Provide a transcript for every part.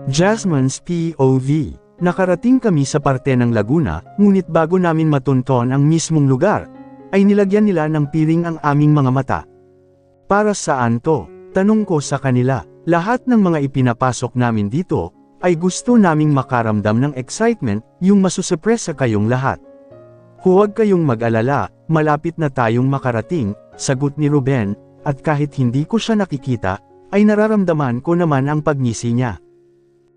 Jasmine's POV. Nakarating kami sa parte ng Laguna, ngunit bago namin matunton ang mismong lugar, ay nilagyan nila ng piring ang aming mga mata. Para saan to? Tanong ko sa kanila. Lahat ng mga ipinapasok namin dito, ay gusto naming makaramdam ng excitement, yung masusupresa kayong lahat. Huwag kayong mag-alala, malapit na tayong makarating, sagot ni Ruben, at kahit hindi ko siya nakikita, ay nararamdaman ko naman ang pagngisi niya.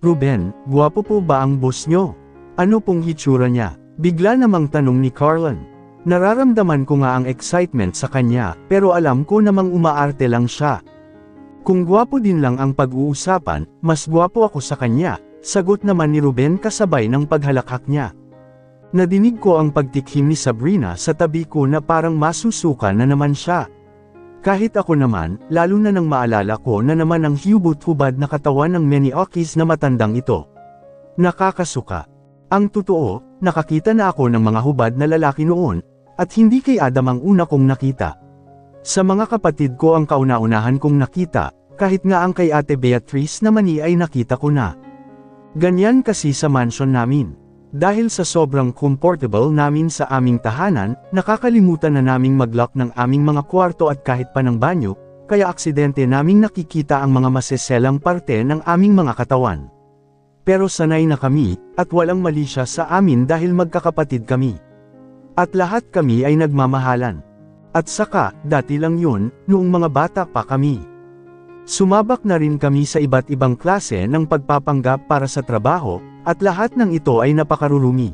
Ruben, guwapo po ba ang boss nyo? Ano pong hitsura niya? Bigla namang tanong ni Carlin. Nararamdaman ko nga ang excitement sa kanya, pero alam ko namang umaarte lang siya. Kung guwapo din lang ang pag-uusapan, mas guwapo ako sa kanya, sagot naman ni Ruben kasabay ng paghalakhak niya. Nadinig ko ang pagtikhim ni Sabrina sa tabi ko na parang masusuka na naman siya. Kahit ako naman, lalo na nang maalala ko na naman ang hubot-hubad na katawan ng Meniochis na matandang ito. Nakakasuka. Ang totoo, nakakita na ako ng mga hubad na lalaki noon, at hindi kay Adam ang una kong nakita. Sa mga kapatid ko ang kauna-unahan kong nakita, kahit nga ang kay Ate Beatrice naman ay nakita ko na. Ganyan kasi sa mansion namin. Dahil sa sobrang comfortable namin sa aming tahanan, nakakalimutan na naming mag-lock ng aming mga kwarto at kahit pa ng banyo, kaya aksidente naming nakikita ang mga maseselang parte ng aming mga katawan. Pero sanay na kami, at walang mali siya sa amin dahil magkakapatid kami. At lahat kami ay nagmamahalan. At saka, dati lang yun, noong mga bata pa kami. Sumabak na rin kami sa iba't ibang klase ng pagpapanggap para sa trabaho, at lahat ng ito ay napakarurumi.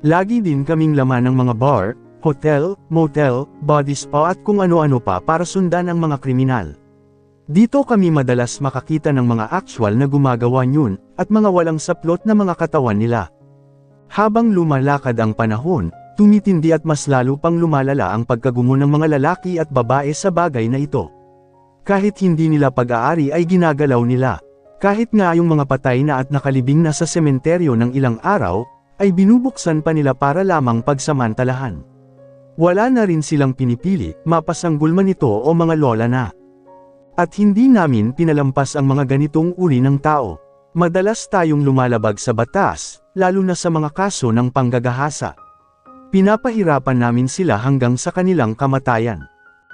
Lagi din kaming laman ng mga bar, hotel, motel, body spa at kung ano-ano pa para sundan ang mga kriminal. Dito kami madalas makakita ng mga actual na gumagawa yun, at mga walang saplot na mga katawan nila. Habang lumalakad ang panahon, tumitindi at mas lalo pang lumalala ang pagkagumo ng mga lalaki at babae sa bagay na ito. Kahit hindi nila pag-aari ay ginagalaw nila. Kahit nga yung mga patay na at nakalibing na sa sementeryo ng ilang araw, ay binubuksan pa nila para lamang pagsamantalahan. Wala na rin silang pinipili, mapasanggol man ito o mga lola na. At hindi namin pinalampas ang mga ganitong uri ng tao. Madalas tayong lumalabag sa batas, lalo na sa mga kaso ng panggagahasa. Pinapahirapan namin sila hanggang sa kanilang kamatayan.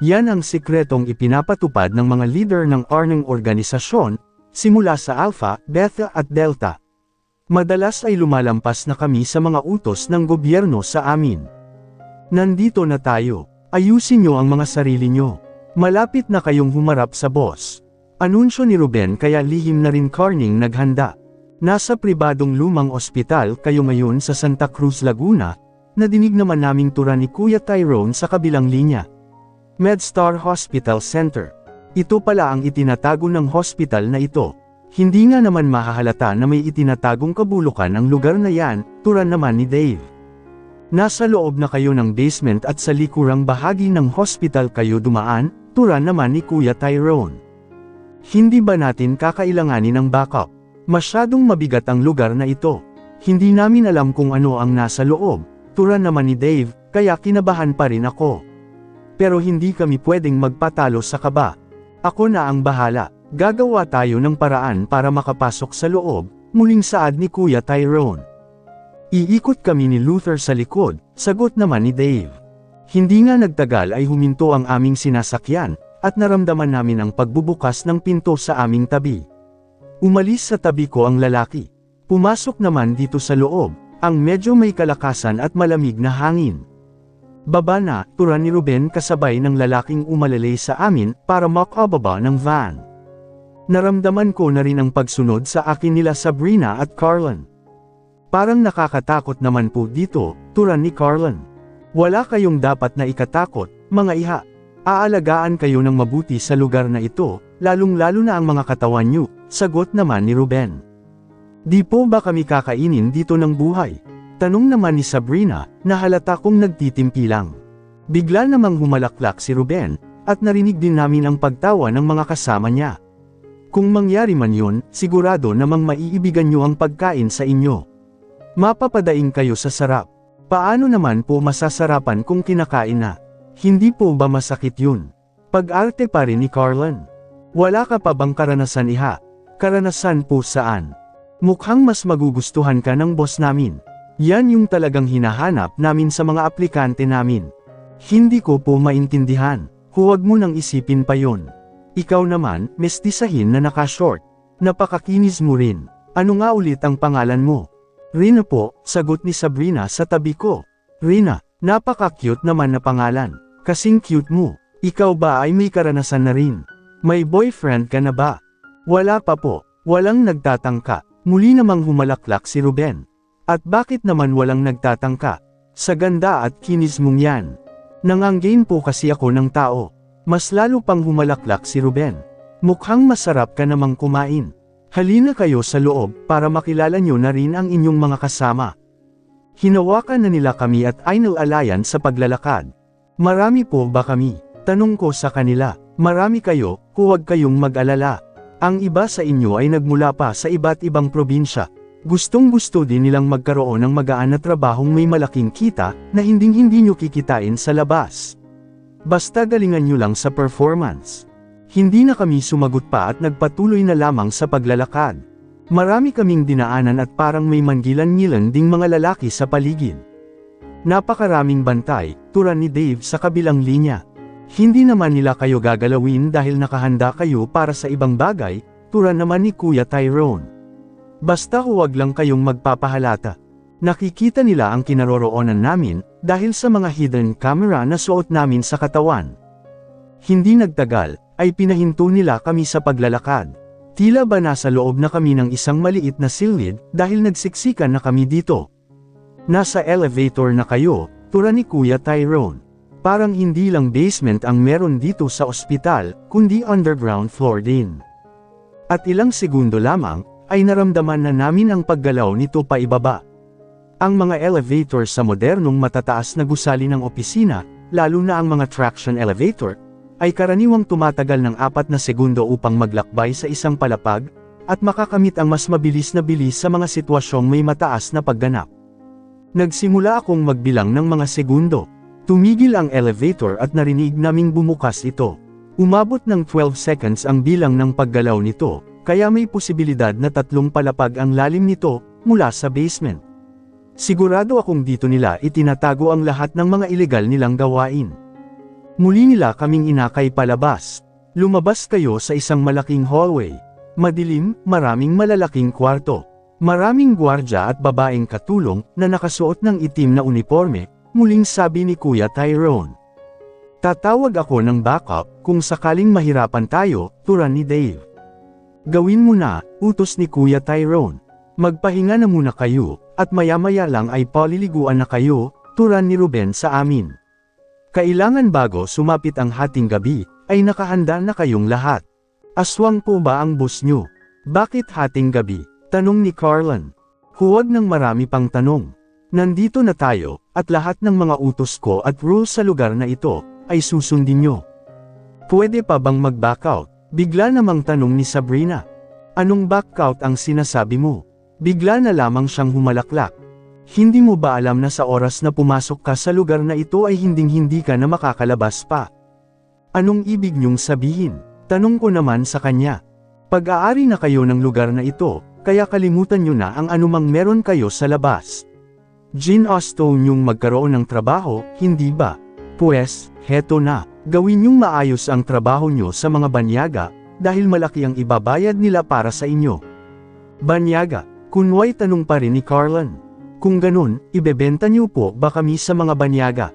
Yan ang sikretong ipinapatupad ng mga leader ng arning organisasyon, simula sa Alpha, Beta at Delta. Madalas ay lumalampas na kami sa mga utos ng gobyerno sa amin. Nandito na tayo. Ayusin nyo ang mga sarili nyo. Malapit na kayong humarap sa boss. Anunsyo ni Ruben kaya lihim na rin Carning naghanda. Nasa pribadong lumang ospital kayo ngayon sa Santa Cruz, Laguna, nadinig naman naming tura ni Kuya Tyrone sa kabilang linya. MedStar Hospital Center. Ito pala ang itinatago ng hospital na ito. Hindi nga naman mahahalata na may itinatagong kabulukan ang lugar na yan, turan naman ni Dave. Nasa loob na kayo ng basement at sa likurang bahagi ng hospital kayo dumaan, turan naman ni Kuya Tyrone. Hindi ba natin kakailanganin ng backup? Masyadong mabigat ang lugar na ito. Hindi namin alam kung ano ang nasa loob, turan naman ni Dave, kaya kinabahan pa rin ako. Pero hindi kami pwedeng magpatalo sa kaba. Ako na ang bahala. Gagawa tayo ng paraan para makapasok sa loob, muling saad ni Kuya Tyrone. Iikot kami ni Luther sa likod, sagot naman ni Dave. Hindi nga nagtagal ay huminto ang aming sinasakyan, at naramdaman namin ang pagbubukas ng pinto sa aming tabi. Umalis sa tabi ko ang lalaki. Pumasok naman dito sa loob, ang medyo may kalakasan at malamig na hangin. Baba na, turan ni Ruben kasabay ng lalaking umalalay sa amin para makababa ng van. Naramdaman ko na rin ang pagsunod sa akin nila Sabrina at Carlin. Parang nakakatakot naman po dito, turan ni Carlin. Wala kayong dapat na ikatakot, mga iha. Aalagaan kayo ng mabuti sa lugar na ito, lalong-lalo na ang mga katawan nyo, sagot naman ni Ruben. Di po ba kami kakainin dito ng buhay? Tanong naman ni Sabrina, na halata kong nagtitimpi lang. Bigla namang humalaklak si Ruben, at narinig din namin ang pagtawa ng mga kasama niya. Kung mangyari man yun, sigurado namang maiibigan nyo ang pagkain sa inyo. Mapapadaing kayo sa sarap. Paano naman po masasarapan kung kinakain na? Hindi po ba masakit yun? Pag-arte pa rin ni Carlin. Wala ka pa bang karanasan iha? Karanasan po saan? Mukhang mas magugustuhan ka ng boss namin. Yan yung talagang hinahanap namin sa mga aplikante namin. Hindi ko po maintindihan. Huwag mo nang isipin pa yon. Ikaw naman, mestisahin na naka-short. Napakakinis mo rin. Ano nga ulit ang pangalan mo? Rina po, sagot ni Sabrina sa tabi ko. Rina, napaka-cute naman na pangalan. Kasing cute mo. Ikaw ba ay may karanasan na rin? May boyfriend ka na ba? Wala pa po. Walang nagtatangka. Muli namang humalaklak si Ruben. At bakit naman walang nagtatangka? Sa ganda at kinis mong yan. Nanganggain po kasi ako ng tao. Mas lalo pang humalaklak si Ruben. Mukhang masarap ka namang kumain. Halina kayo sa loob para makilala nyo na rin ang inyong mga kasama. Hinawakan na nila kami at ainalayan sa paglalakad. Marami po ba kami? Tanong ko sa kanila. Marami kayo, huwag kayong mag-alala. Ang iba sa inyo ay nagmula pa sa iba't ibang probinsya. Gustong-gusto din nilang magkaroon ng magaan na trabahong may malaking kita na hinding-hindi nyo kikitain sa labas. Basta galingan nyo lang sa performance. Hindi na kami sumagot pa at nagpatuloy na lamang sa paglalakad. Marami kaming dinaanan at parang may manggilan-ngilan ding mga lalaki sa paligid. Napakaraming bantay, turan ni Dave sa kabilang linya. Hindi naman nila kayo gagalawin dahil nakahanda kayo para sa ibang bagay, turan naman ni Kuya Tyrone. Basta huwag lang kayong magpapahalata. Nakikita nila ang kinaroroonan namin, dahil sa mga hidden camera na suot namin sa katawan. Hindi nagtagal, ay pinahinto nila kami sa paglalakad. Tila ba nasa loob na kami ng isang maliit na silid, dahil nagsiksikan na kami dito. Nasa elevator na kayo, tura ni Kuya Tyrone. Parang hindi lang basement ang meron dito sa ospital, kundi underground floor din. At ilang segundo lamang, ay naramdaman na namin ang paggalaw nito pa ibaba. Ang mga elevator sa modernong matataas na gusali ng opisina, lalo na ang mga traction elevator, ay karaniwang tumatagal ng 4 na segundo upang maglakbay sa isang palapag, at makakamit ang mas mabilis na bilis sa mga sitwasyong may mataas na pagganap. Nagsimula akong magbilang ng mga segundo. Tumigil ang elevator at narinig naming bumukas ito. Umabot ng 12 seconds ang bilang ng paggalaw nito. Kaya may posibilidad na 3 palapag ang lalim nito, mula sa basement. Sigurado akong dito nila itinatago ang lahat ng mga ilegal nilang gawain. Muli nila kaming inakay palabas. Lumabas kayo sa isang malaking hallway. Madilim, maraming malalaking kwarto. Maraming gwardya at babaeng katulong na nakasuot ng itim na uniforme, muling sabi ni Kuya Tyrone. Tatawag ako ng backup kung sakaling mahirapan tayo, turan ni Dave. Gawin mo na, utos ni Kuya Tyrone. Magpahinga na muna kayo, at maya-maya lang ay paliliguan na kayo, turan ni Ruben sa amin. Kailangan bago sumapit ang hating gabi, ay nakahanda na kayong lahat. Aswang po ba ang boss nyo? Bakit hating gabi? Tanong ni Carlan. Huwag ng marami pang tanong. Nandito na tayo, at lahat ng mga utos ko at rules sa lugar na ito, ay susundin nyo. Pwede pa bang mag-back out? Bigla namang tanong ni Sabrina. Anong back out ang sinasabi mo? Bigla na lamang siyang humalaklak. Hindi mo ba alam na sa oras na pumasok ka sa lugar na ito ay hinding-hindi ka na makakalabas pa? Anong ibig niyong sabihin? Tanong ko naman sa kanya. Pag-aari na kayo ng lugar na ito, kaya kalimutan niyo na ang anumang meron kayo sa labas. Ginusto niyong magkaroon ng trabaho, hindi ba? Pues, heto na. Gawin niyong maayos ang trabaho niyo sa mga banyaga, dahil malaki ang ibabayad nila para sa inyo. Banyaga, kunway tanong pa rin ni Carlan. Kung ganun, ibebenta niyo po ba kami sa mga banyaga?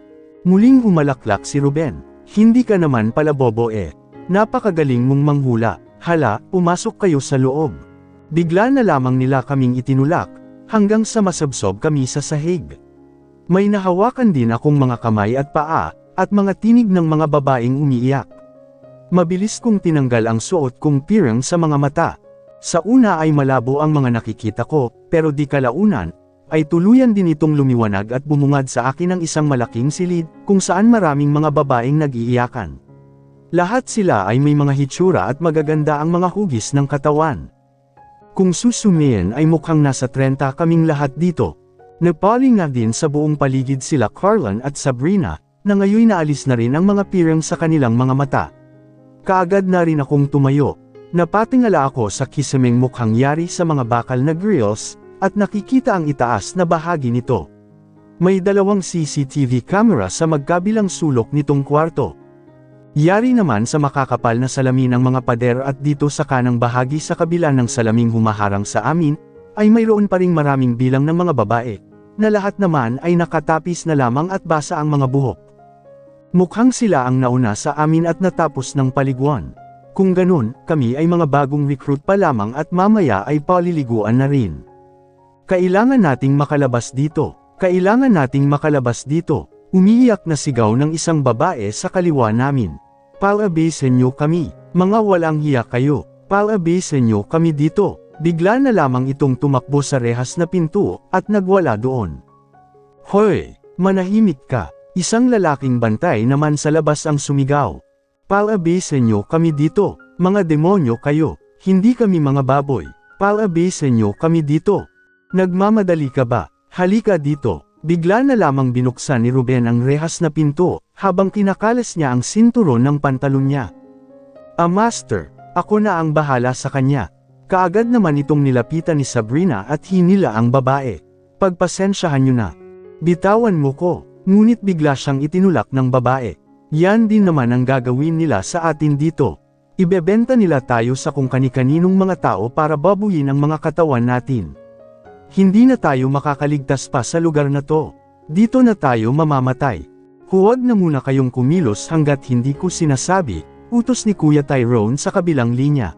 Muling humalaklak si Ruben. Hindi ka naman pala bobo eh. Napakagaling mong manghula. Hala, pumasok kayo sa loob. Bigla na lamang nila kaming itinulak, hanggang sa masabsob kami sa sahig. May nahawakan din akong mga kamay at paa, at mga tinig ng mga babaeng umiiyak. Mabilis kong tinanggal ang suot kong pirang sa mga mata. Sa una ay malabo ang mga nakikita ko, pero di kalaunan, ay tuluyan din itong lumiwanag at bumungad sa akin ang isang malaking silid, kung saan maraming mga babaeng nag-iiyakan. Lahat sila ay may mga hitsura at magaganda ang mga hugis ng katawan. Kung susumiin ay mukhang nasa 30 kaming lahat dito. Nagpaling nga din sa buong paligid sila Carlan at Sabrina, na ngayon naalis na rin ang mga pirang sa kanilang mga mata. Kaagad na rin akong tumayo. Napatingala ako sa kisameng mukhang yari sa mga bakal na grills, at nakikita ang itaas na bahagi nito. May dalawang CCTV camera sa magkabilang sulok nitong kwarto. Yari naman sa makakapal na salamin ng mga pader at dito sa kanang bahagi sa kabila ng salaming humaharang sa amin, ay mayroon pa ring maraming bilang ng mga babae, na lahat naman ay nakatapis na lamang at basa ang mga buhok. Mukhang sila ang nauna sa amin at natapos ng paliguan. Kung ganun, kami ay mga bagong recruit pa lamang at mamaya ay paliliguan na rin. Kailangan nating makalabas dito. Kailangan nating makalabas dito. Umiiyak na sigaw ng isang babae sa kaliwa namin. Palabasin niyo kami. Mga walang hiya kayo. Palabasin niyo kami dito. Bigla na lamang itong tumakbo sa rehas na pinto at nagwala doon. Hoy! Manahimik ka. Isang lalaking bantay naman sa labas ang sumigaw. Palabasin niyo kami dito. Mga demonyo kayo. Hindi kami mga baboy. Palabasin niyo kami dito. Nagmamadali ka ba? Halika dito. Bigla na lamang binuksan ni Ruben ang rehas na pinto, habang kinakalas niya ang sinturon ng pantalon niya. Master, ako na ang bahala sa kanya. Kaagad naman itong nilapitan ni Sabrina at hinila ang babae. Pagpasensyahan niyo na. Bitawan mo ko. Ngunit bigla siyang itinulak ng babae. Yan din naman ang gagawin nila sa atin dito. Ibebenta nila tayo sa kung kani-kaninong mga tao para babuyin ang mga katawan natin. Hindi na tayo makakaligtas pa sa lugar na to. Dito na tayo mamamatay. Huwag na muna kayong kumilos hanggat hindi ko sinasabi, utos ni Kuya Tyrone sa kabilang linya.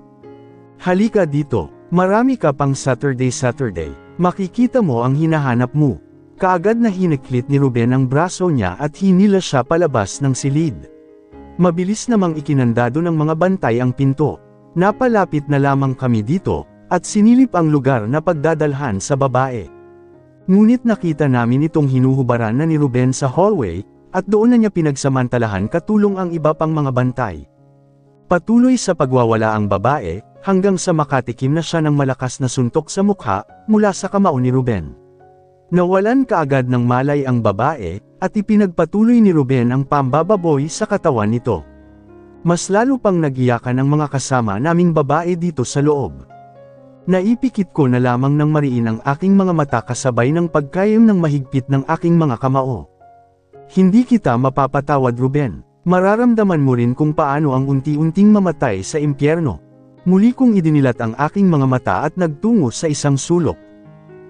Halika dito, marami ka pang Saturday. Makikita mo ang hinahanap mo. Kaagad na hiniklit ni Ruben ang braso niya at hinila siya palabas ng silid. Mabilis namang ikinandado ng mga bantay ang pinto. Napalapit na lamang kami dito, at sinilip ang lugar na pagdadalhan sa babae. Ngunit nakita namin itong hinuhubaran na ni Ruben sa hallway, at doon na niya pinagsamantalahan katulong ang iba pang mga bantay. Patuloy sa pagwawala ang babae, hanggang sa makatikim na siya ng malakas na suntok sa mukha, mula sa kamao ni Ruben. Nawalan kaagad ng malay ang babae, at ipinagpatuloy ni Ruben ang pambababoy sa katawan nito. Mas lalo pang nagiyakan ang mga kasama naming babae dito sa loob. Naipikit ko na lamang ng mariin ang aking mga mata kasabay ng pagkayam ng mahigpit ng aking mga kamao. Hindi kita mapapatawad, Ruben. Mararamdaman mo rin kung paano ang unti-unting mamatay sa impyerno. Muli kong idinilat ang aking mga mata at nagtungo sa isang sulok.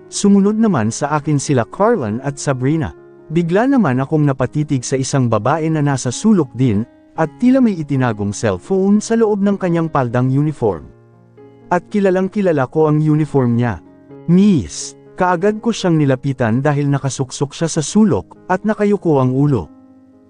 Sumunod naman sa akin sila Carlan at Sabrina. Bigla naman akong napatitig sa isang babae na nasa sulok din, at tila may itinagong cellphone sa loob ng kanyang paldang uniform. At kilalang kilala ko ang uniform niya. Miss, kaagad ko siyang nilapitan dahil nakasuksok siya sa sulok, at nakayuko ang ulo.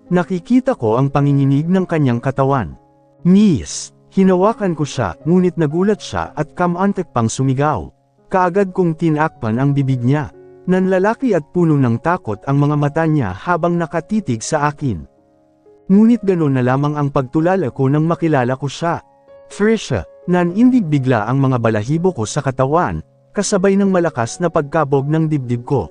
Nakikita ko ang panginginig ng kanyang katawan. Miss, hinawakan ko siya, ngunit nagulat siya at kamantek pang sumigaw. Kaagad kong tinakpan ang bibig niya. Nanlalaki at puno ng takot ang mga mata niya habang nakatitig sa akin. Ngunit gano'n na lamang ang pagtulala ko nang makilala ko siya. Trisha, nanindig bigla ang mga balahibo ko sa katawan, kasabay ng malakas na pagkabog ng dibdib ko.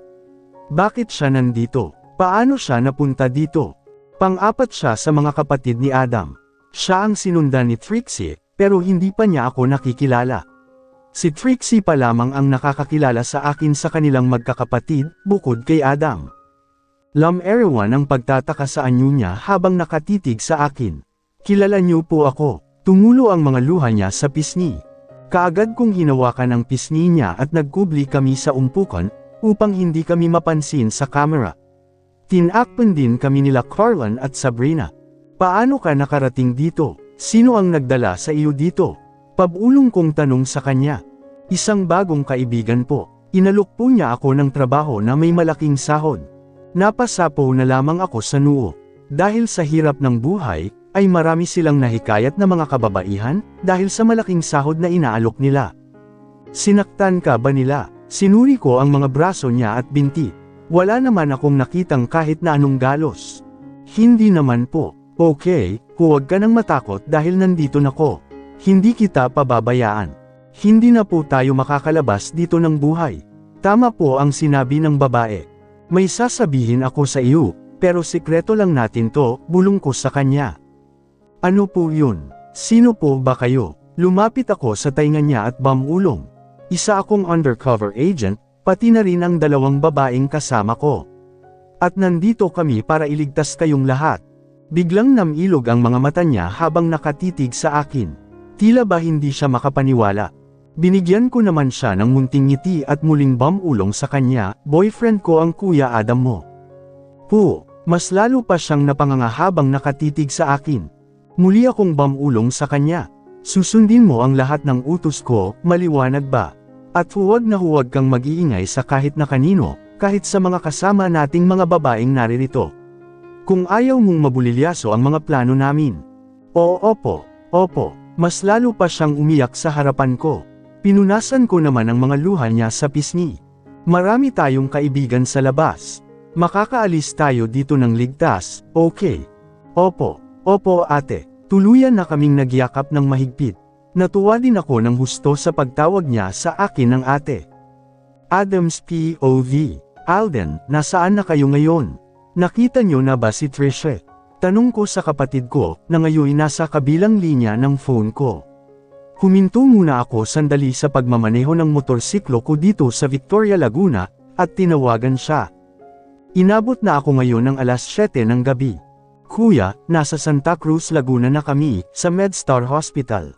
Bakit siya nandito? Paano siya napunta dito? Pang-apat siya sa mga kapatid ni Adam. Siya ang sinundan ni Trixie, pero hindi pa niya ako nakikilala. Si Trixie pa lamang ang nakakakilala sa akin sa kanilang magkakapatid, bukod kay Adam. Everyone ang pagtataka sa anyo niya habang nakatitig sa akin. Kilala niyo po ako. Tumulo ang mga luha niya sa pisngi. Kaagad kong hinawakan ang pisngi niya at nagkubli kami sa umpukan, upang hindi kami mapansin sa camera. Tinakpan din kami nila Carlan at Sabrina. Paano ka nakarating dito? Sino ang nagdala sa iyo dito? Pabulong kong tanong sa kanya. Isang bagong kaibigan po. Inalok po niya ako ng trabaho na may malaking sahod. Napasapo na lamang ako sa noo. Dahil sa hirap ng buhay, ay marami silang nahikayat na mga kababaihan, dahil sa malaking sahod na inaalok nila. Sinaktan ka ba nila? Sinuri ko ang mga braso niya at binti. Wala naman akong nakitang kahit na anong galos. Hindi naman po. Okay, huwag ka nang matakot dahil nandito na ko. Hindi kita pababayaan. Hindi na po tayo makakalabas dito ng buhay. Tama po ang sinabi ng babae. May sasabihin ako sa iyo, pero sikreto lang natin to, bulong ko sa kanya. Ano po yun? Sino po ba kayo? Lumapit ako sa tainga niya at bamulong. Isa akong undercover agent, pati na rin ang dalawang babaeng kasama ko. At nandito kami para iligtas kayong lahat. Biglang namilog ang mga mata niya habang nakatitig sa akin. Tila ba hindi siya makapaniwala. Binigyan ko naman siya ng munting ngiti at muling bamulong sa kanya, boyfriend ko ang Kuya Adam mo. Mas lalo pa siyang napangangahabang nakatitig sa akin. Muli akong bamulong sa kanya. Susundin mo ang lahat ng utos ko, maliwanag ba? At huwag na huwag kang mag-iingay sa kahit na kanino, kahit sa mga kasama nating mga babaeng naririto. Kung ayaw mong mabulilyaso ang mga plano namin. Opo. Mas lalo pa siyang umiyak sa harapan ko. Pinunasan ko naman ang mga luha niya sa pisngi. Marami tayong kaibigan sa labas. Makakaalis tayo dito ng ligtas, okay? Opo ate. Tuluyan na kaming nagyakap ng mahigpit. Natuwa din ako ng husto sa pagtawag niya sa akin ng ate. Adams POV. Alden, nasaan na kayo ngayon? Nakita niyo na ba si Trisha? Tanong ko sa kapatid ko, na ngayon nasa kabilang linya ng phone ko. Huminto muna ako sandali sa pagmamaneho ng motorsiklo ko dito sa Victoria, Laguna, at tinawagan siya. Inabot na ako ngayon ng alas 7 ng gabi. Kuya, nasa Santa Cruz, Laguna na kami, sa MedStar Hospital.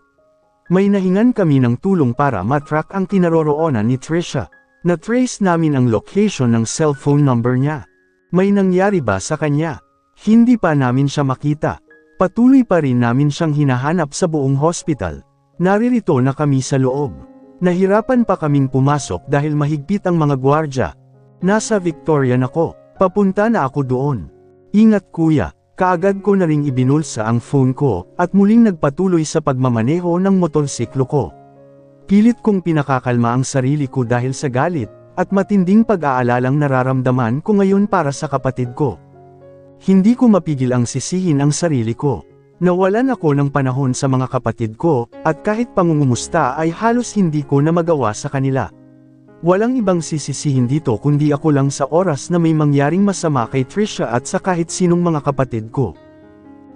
May nahingan kami ng tulong para matrack ang kinaroroonan ni Trisha. Na-trace namin ang location ng cellphone number niya. May nangyari ba sa kanya? Hindi pa namin siya makita. Patuloy pa rin namin siyang hinahanap sa buong hospital. Naririto na kami sa loob. Nahirapan pa kaming pumasok dahil mahigpit ang mga gwardya. Nasa Victoria na ko. Papunta na ako doon. Ingat kuya. Kaagad ko na ring ibinulsa ang phone ko, at muling nagpatuloy sa pagmamaneho ng motorsiklo ko. Pilit kong pinakakalma ang sarili ko dahil sa galit, at matinding pag-aalalang nararamdaman ko ngayon para sa kapatid ko. Hindi ko mapigil ang sisihin ang sarili ko. Nawalan ako ng panahon sa mga kapatid ko, at kahit pangungumusta ay halos hindi ko na magawa sa kanila. Walang ibang sisisihin dito kundi ako lang sa oras na may mangyaring masama kay Trisha at sa kahit sinong mga kapatid ko.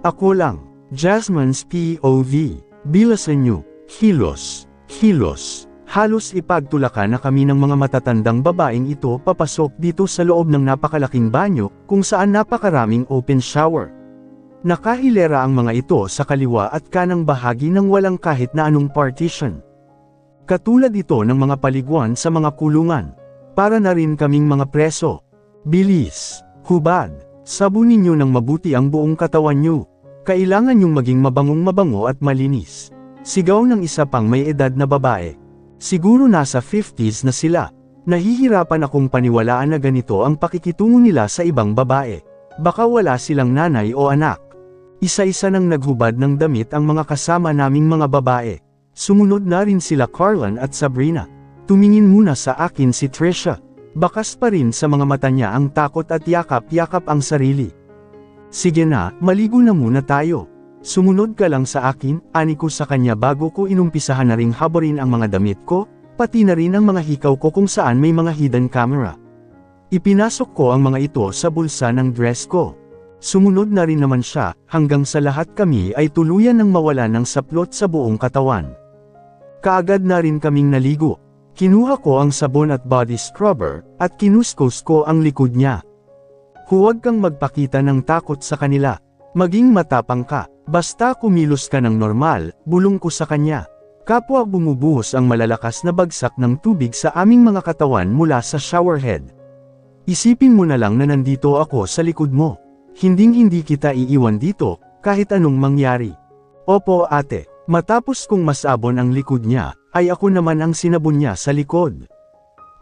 Ako lang, Jasmine's POV, bilasan niyo, kilos. Halos ipagtulakan na kami ng mga matatandang babaeng ito papasok dito sa loob ng napakalaking banyo, kung saan napakaraming open shower. Nakahilera ang mga ito sa kaliwa at kanang bahagi ng walang kahit na anong partition. Katulad ito ng mga paliguan sa mga kulungan. Para na rin kaming mga preso. Bilis, hubad, sabunin nyo ng mabuti ang buong katawan nyo. Kailangan nyong maging mabangong-mabango at malinis. Sigaw ng isa pang may edad na babae. Siguro nasa 50s na sila. Nahihirapan akong paniwalaan na ganito ang pakikitungo nila sa ibang babae. Baka wala silang nanay o anak. Isa-isa nang naghubad ng damit ang mga kasama naming mga babae. Sumunod na rin sila Carlan at Sabrina. Tumingin muna sa akin si Trisha. Bakas pa rin sa mga mata niya ang takot at yakap-yakap ang sarili. Sige na, maligo na muna tayo. Sumunod ka lang sa akin, ani ko sa kanya bago ko inumpisahan na ring haborin ang mga damit ko, pati na rin ang mga hikaw ko kung saan may mga hidden camera. Ipinasok ko ang mga ito sa bulsa ng dress ko. Sumunod na rin naman siya, hanggang sa lahat kami ay tuluyan ng mawala ng saplot sa buong katawan. Kaagad na rin kaming naligo. Kinuha ko ang sabon at body scrubber, at kinuskos ko ang likod niya. Huwag kang magpakita ng takot sa kanila. Maging matapang ka. Basta kumilos ka ng normal, bulong ko sa kanya. Kapwa bumubuhos ang malalakas na bagsak ng tubig sa aming mga katawan mula sa showerhead. Isipin mo na lang na nandito ako sa likod mo. Hinding-hindi kita iiwan dito, kahit anong mangyari. Opo ate. Matapos kong masabon ang likod niya, ay ako naman ang sinabon niya sa likod.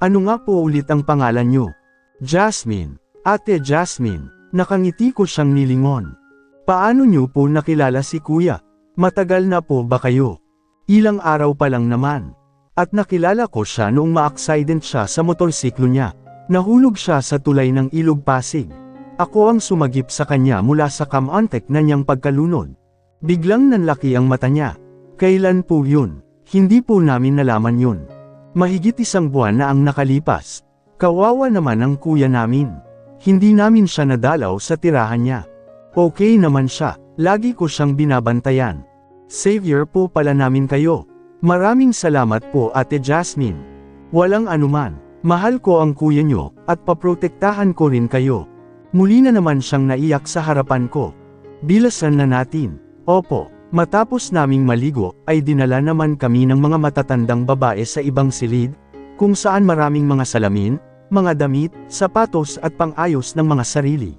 Ano nga po ulit ang pangalan niyo? Jasmine. Ate Jasmine. Nakangiti ko siyang nilingon. Paano niyo po nakilala si kuya? Matagal na po ba kayo? Ilang araw pa lang naman. At nakilala ko siya noong ma-accident siya sa motorsiklo niya. Nahulog siya sa tulay ng Ilog Pasig. Ako ang sumagip sa kanya mula sa kamantek na niyang pagkalunod. Biglang nanlaki ang mata niya. Kailan po yun? Hindi po namin nalaman yun. Mahigit 1 buwan na ang nakalipas. Kawawa naman ang kuya namin. Hindi namin siya nadalaw sa tirahan niya. Okay naman siya, lagi ko siyang binabantayan. Savior po pala namin kayo. Maraming salamat po Ate Jasmine. Walang anuman. Mahal ko ang kuya nyo, at paprotektahan ko rin kayo. Muli na naman siyang naiyak sa harapan ko. Bilasan na natin. Opo. Matapos naming maligo, ay dinala naman kami ng mga matatandang babae sa ibang silid, kung saan maraming mga salamin, mga damit, sapatos at pang-ayos ng mga sarili.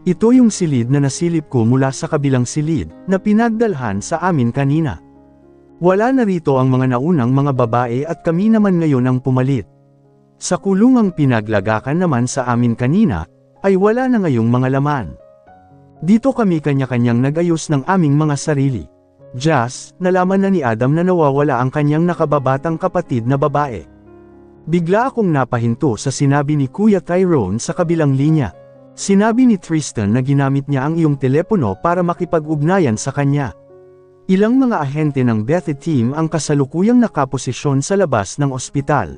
Ito yung silid na nasilip ko mula sa kabilang silid, na pinagdalhan sa amin kanina. Wala na rito ang mga naunang mga babae at kami naman ngayon ang pumalit. Sa kulungang pinaglagakan naman sa amin kanina, ay wala na ngayong mga laman. Dito kami kanya-kanyang nagayos ng aming mga sarili. Just, nalaman na ni Adam na nawawala ang kanyang nakababatang kapatid na babae. Bigla akong napahinto sa sinabi ni Kuya Tyrone sa kabilang linya. Sinabi ni Tristan na ginamit niya ang iyong telepono para makipag-ugnayan sa kanya. Ilang mga ahente ng Bethe team ang kasalukuyang nakaposisyon sa labas ng ospital.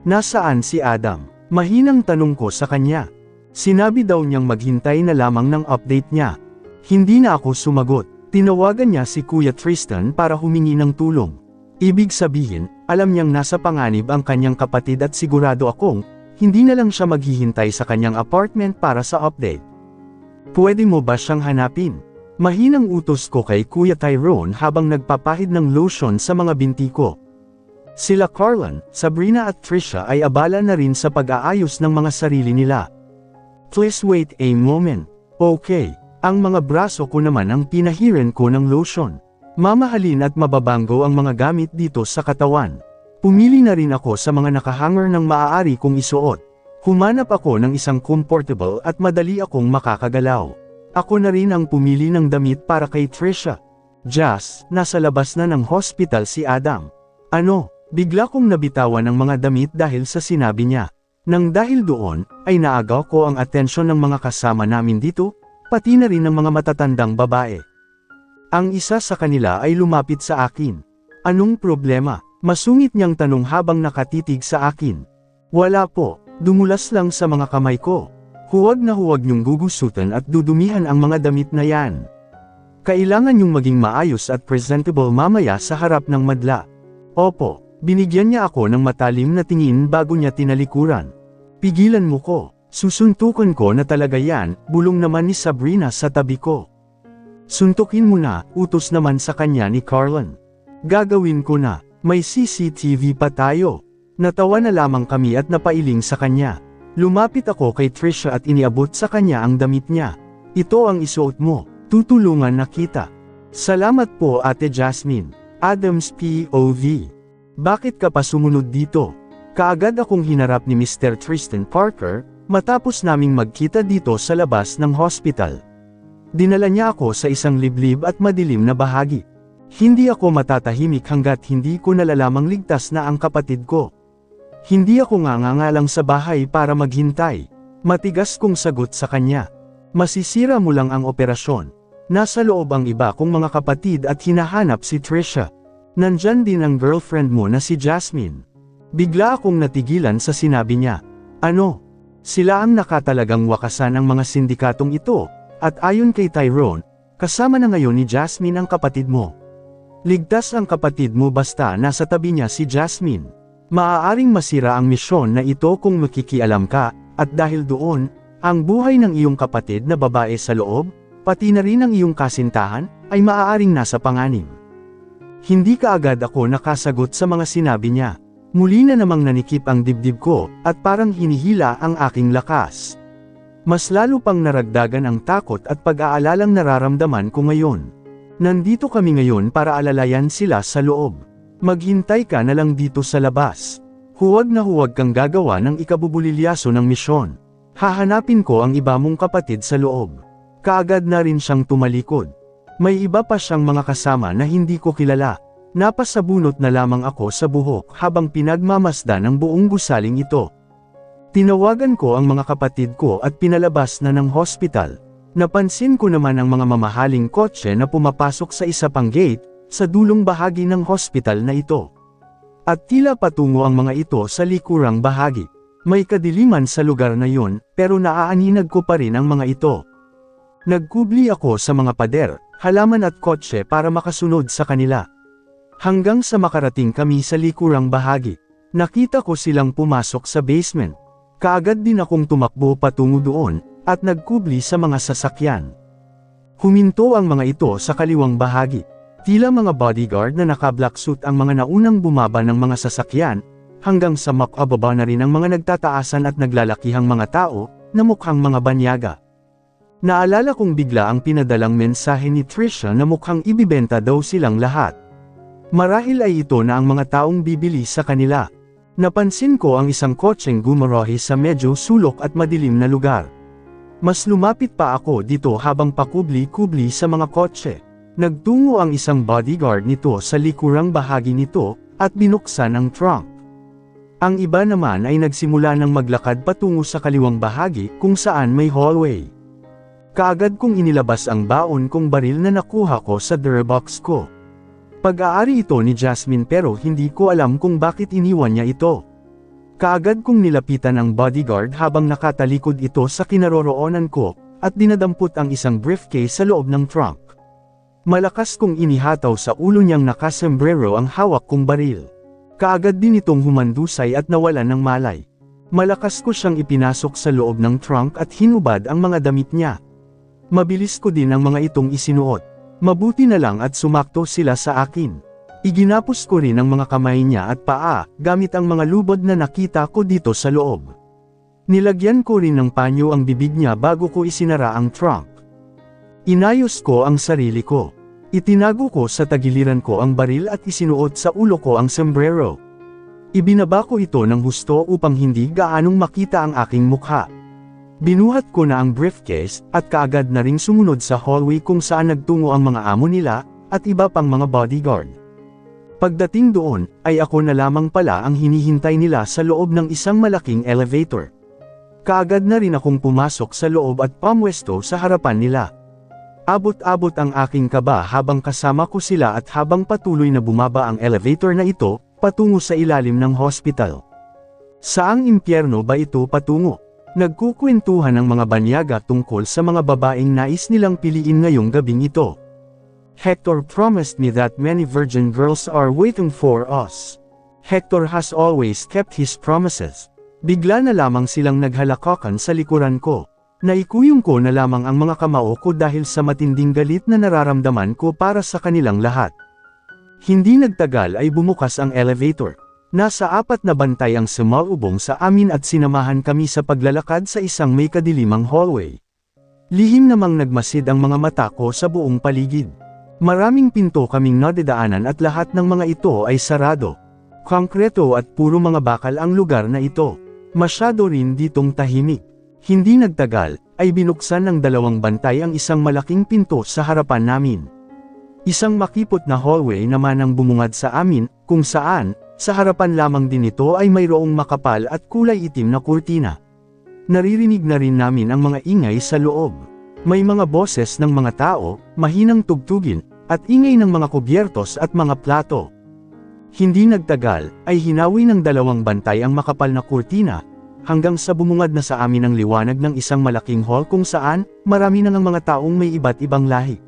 Nasaan si Adam? Mahinang tanong ko sa kanya. Sinabi daw niyang maghintay na lamang ng update niya. Hindi na ako sumagot. Tinawagan niya si Kuya Tristan para humingi ng tulong. Ibig sabihin, alam niyang nasa panganib ang kanyang kapatid at sigurado akong, hindi na lang siya maghihintay sa kanyang apartment para sa update. Pwede mo ba siyang hanapin? Mahinang utos ko kay Kuya Tyrone habang nagpapahid ng lotion sa mga binti ko. Sila Carlin, Sabrina at Trisha ay abala na rin sa pag-aayos ng mga sarili nila. Please wait a moment. Okay. Ang mga braso ko naman ang pinahiran ko ng lotion. Mamahalin at mababanggo ang mga gamit dito sa katawan. Pumili na rin ako sa mga nakahanger ng maaari kong isuot. Humanap ako ng isang comfortable at madali akong makakagalaw. Ako na rin ang pumili ng damit para kay Trisha. Just, nasa labas na ng hospital si Adam. Ano, bigla kong nabitawan ng mga damit dahil sa sinabi niya. Nang dahil doon, ay naagaw ko ang atensyon ng mga kasama namin dito, pati na rin ng mga matatandang babae. Ang isa sa kanila ay lumapit sa akin. Anong problema? Masungit niyang tanong habang nakatitig sa akin. Wala po, dumulas lang sa mga kamay ko. Huwag na huwag niyong gugusutan at dudumihan ang mga damit na yan. Kailangan niyong maging maayos at presentable mamaya sa harap ng madla. Opo. Binigyan niya ako ng matalim na tingin bago niya tinalikuran. Pigilan mo ko. Susuntukan ko na talaga yan, bulong naman ni Sabrina sa tabi ko. Suntukin mo na, utos naman sa kanya ni Carlin. Gagawin ko na, may CCTV pa tayo. Natawa na lamang kami at napailing sa kanya. Lumapit ako kay Trisha at iniabot sa kanya ang damit niya. Ito ang isuot mo, tutulungan na kita. Salamat po Ate Jasmine. Adams POV. Bakit ka pa sumunod dito? Kaagad akong hinarap ni Mr. Tristan Parker, matapos naming magkita dito sa labas ng hospital. Dinala niya ako sa isang liblib at madilim na bahagi. Hindi ako matatahimik hanggat hindi ko nalalamang ligtas na ang kapatid ko. Hindi ako ngangangalang sa bahay para maghintay. Matigas kong sagot sa kanya. Masisira mo lang ang operasyon. Nasa loob ang iba kong mga kapatid at hinahanap si Trisha. Nandyan din ang girlfriend mo na si Jasmine. Bigla akong natigilan sa sinabi niya. Ano? Sila ang nakatalagang wakasan ang mga sindikatong ito, at ayon kay Tyrone, kasama na ngayon ni Jasmine ang kapatid mo. Ligtas ang kapatid mo basta nasa tabi niya si Jasmine. Maaaring masira ang misyon na ito kung makikialam ka, at dahil doon, ang buhay ng iyong kapatid na babae sa loob, pati na rin ang iyong kasintahan, ay maaaring nasa panganib. Hindi kaagad ako nakasagot sa mga sinabi niya. Muli na namang nanikip ang dibdib ko, at parang hinihila ang aking lakas. Mas lalo pang naragdagan ang takot at pag-aalalang nararamdaman ko ngayon. Nandito kami ngayon para alalayan sila sa loob. Maghintay ka na lang dito sa labas. Huwag na huwag kang gagawa ng ikabubulilyaso ng misyon. Hahanapin ko ang iba mong kapatid sa loob. Kaagad na rin siyang tumalikod. May iba pa siyang mga kasama na hindi ko kilala. Napasabunot na lamang ako sa buhok habang pinagmamasdan ang buong gusaling ito. Tinawagan ko ang mga kapatid ko at pinalabas na ng hospital. Napansin ko naman ang mga mamahaling kotse na pumapasok sa isa pang gate, sa dulong bahagi ng hospital na ito. At tila patungo ang mga ito sa likurang bahagi. May kadiliman sa lugar na yun, pero naaaninag ko pa rin ang mga ito. Nagkubli ako sa mga pader, halaman at kotse para makasunod sa kanila. Hanggang sa makarating kami sa likurang bahagi. Nakita ko silang pumasok sa basement. Kaagad din akong tumakbo patungo doon, at nagkubli sa mga sasakyan. Huminto ang mga ito sa kaliwang bahagi. Tila mga bodyguard na naka-black suit ang mga naunang bumaba ng mga sasakyan, hanggang sa makababa na rin ang mga nagtataasan at naglalakihang mga tao, na mukhang mga banyaga. Naalala kong bigla ang pinadalang mensahe ni Trisha na mukhang ibibenta daw silang lahat. Marahil ay ito na ang mga taong bibili sa kanila. Napansin ko ang isang kotseng gumarahe sa medyo sulok at madilim na lugar. Mas lumapit pa ako dito habang pakubli-kubli sa mga kotse. Nagtungo ang isang bodyguard nito sa likurang bahagi nito, at binuksan ang trunk. Ang iba naman ay nagsimula ng maglakad patungo sa kaliwang bahagi kung saan may hallway. Kaagad kong inilabas ang baon kong baril na nakuha ko sa direbox ko. Pag-aari ito ni Jasmine pero hindi ko alam kung bakit iniwan niya ito. Kaagad kong nilapitan ang bodyguard habang nakatalikod ito sa kinaroroonan ko, at dinadampot ang isang briefcase sa loob ng trunk. Malakas kong inihataw sa ulo niyang nakasombrero ang hawak kong baril. Kaagad din itong humandusay at nawalan ng malay. Malakas ko siyang ipinasok sa loob ng trunk at hinubad ang mga damit niya. Mabilis ko din ang mga itong isinuot. Mabuti na lang at sumakto sila sa akin. Iginapos ko rin ang mga kamay niya at paa, gamit ang mga lubod na nakita ko dito sa loob. Nilagyan ko rin ng panyo ang bibig niya bago ko isinara ang trunk. Inayos ko ang sarili ko. Itinago ko sa tagiliran ko ang baril at isinuot sa ulo ko ang sombrero. Ibinaba ko ito ng husto upang hindi gaanong makita ang aking mukha. Binuhat ko na ang briefcase, at kaagad na ring sumunod sa hallway kung saan nagtungo ang mga amo nila, at iba pang mga bodyguard. Pagdating doon, ay ako na lamang pala ang hinihintay nila sa loob ng isang malaking elevator. Kaagad na rin akong pumasok sa loob at pamwesto sa harapan nila. Abot-abot ang aking kaba habang kasama ko sila at habang patuloy na bumaba ang elevator na ito, patungo sa ilalim ng hospital. Saang impyerno ba ito patungo? Nagkukwentuhan ang mga banyaga tungkol sa mga babaeng nais nilang piliin ngayong gabing ito. Hector promised me that many virgin girls are waiting for us. Hector has always kept his promises. Bigla na lamang silang naghalakakan sa likuran ko. Naikuyong ko na lamang ang mga kamao ko dahil sa matinding galit na nararamdaman ko para sa kanilang lahat. Hindi nagtagal ay bumukas ang elevator. Nasa 4 na bantay ang sumalubong sa amin at sinamahan kami sa paglalakad sa isang may kadilimang hallway. Lihim namang nagmasid ang mga mata ko sa buong paligid. Maraming pinto kaming nadadaanan at lahat ng mga ito ay sarado. Konkreto at puro mga bakal ang lugar na ito. Masyado rin ditong tahimik. Hindi nagtagal, ay binuksan ng 2 bantay ang isang malaking pinto sa harapan namin. Isang makipot na hallway naman ang bumungad sa amin, kung saan, sa harapan lamang din ito ay mayroong makapal at kulay itim na kurtina. Naririnig na rin namin ang mga ingay sa loob. May mga boses ng mga tao, mahinang tugtugin, at ingay ng mga kubyertos at mga plato. Hindi nagtagal, ay hinawi ng 2 bantay ang makapal na kurtina, hanggang sa bumungad na sa amin ang liwanag ng isang malaking hall kung saan, marami nang ang mga taong may iba't ibang lahi.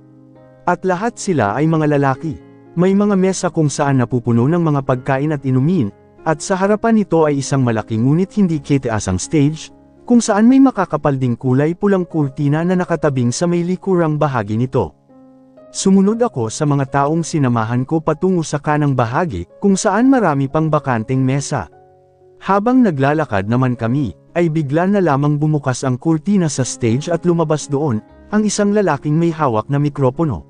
At lahat sila ay mga lalaki. May mga mesa kung saan napupuno ng mga pagkain at inumin, at sa harapan nito ay isang malaking ngunit hindi kitaasang stage, kung saan may makakapal ding kulay pulang kurtina na nakatabing sa may likurang bahagi nito. Sumunod ako sa mga taong sinamahan ko patungo sa kanang bahagi, kung saan marami pang bakanteng mesa. Habang naglalakad naman kami, ay bigla na lamang bumukas ang kurtina sa stage at lumabas doon, ang isang lalaking may hawak na mikropono.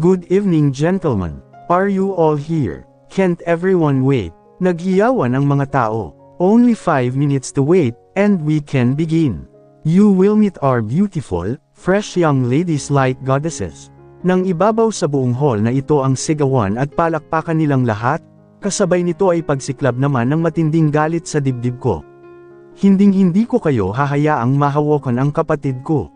"Good evening gentlemen, are you all here? Can't everyone wait?" Naghiyawan ang mga tao. "Only 5 minutes to wait, and we can begin. You will meet our beautiful, fresh young ladies like goddesses." Nang ibabaw sa buong hall na ito ang sigawan at palakpakan nilang lahat, kasabay nito ay pagsiklab naman ng matinding galit sa dibdib ko. Hinding-hindi ko kayo hahayaang mahawakan ang kapatid ko.